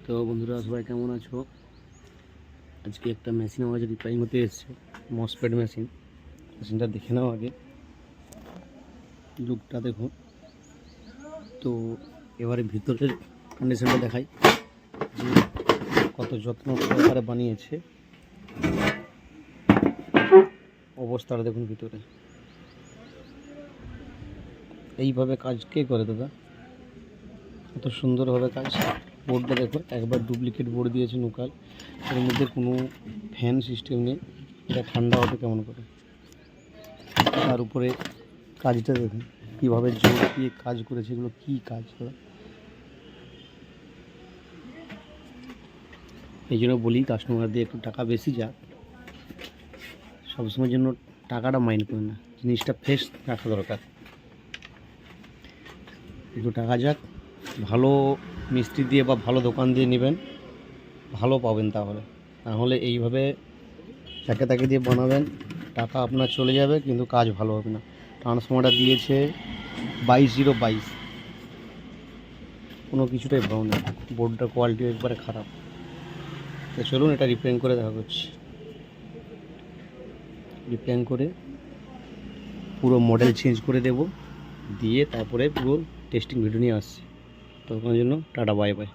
তো বন্ধুরা সবাই কেমন আছো? আজকে একটা মেশিন আমার কাছে রিপেয়ারিং হতে এসেছে, মসপেড মেশিনটা দেখে নাও আগে, লুকটা দেখো। তো এবারে ভিতরের কন্ডিশনটা দেখাই যে কত যত্ন সহকারে বানিয়েছে। অবস্থাটা দেখুন ভিতরে। এইভাবে কাজ কে করে দাদা? এত সুন্দরভাবে কাজ। বোর্ডটা দেখো, একবার ডুপ্লিকেট বোর্ড দিয়েছে লোকাল, এর মধ্যে কোনো ফ্যান সিস্টেম নেই, এটা ঠান্ডা হবে কেমন করে। তার উপরে কাজটা দেখুন কীভাবে জোর দিয়ে কাজ করেছে, এগুলো কী কাজ করে। এই জন্য বলি কাস্টমার দিয়ে একটু টাকা বেশি যাক, সবসময়ের জন্য টাকাটা মাইন্ড করে না, জিনিসটা ফ্রেশ রাখা দরকার। একটু টাকা যাক, ভালো মিস্ত্রি দিয়ে বা ভালো দোকান দিয়ে নেবেন, ভালো পাবেন। তাহলে এইভাবে যাকে তাকে দিয়ে বানাবেন, টাকা আপনার চলে যাবে কিন্তু কাজ ভালো হবে না। ট্রান্সফর্মারটা দিয়েছে 22/022, কোনো কিছুটাই ভালো না, বোর্ডটার কোয়ালিটি একবারে খারাপ। তো চলুন এটা রিপেয়ারিং করে দেখা করছি। রিপেয়ারিং করে পুরো মডেল চেঞ্জ করে দেব, দিয়ে তারপরে পুরো টেস্টিং ভিডিও নিয়ে আসছি। ততক্ষণের জন্য টাটা, বাই বাই।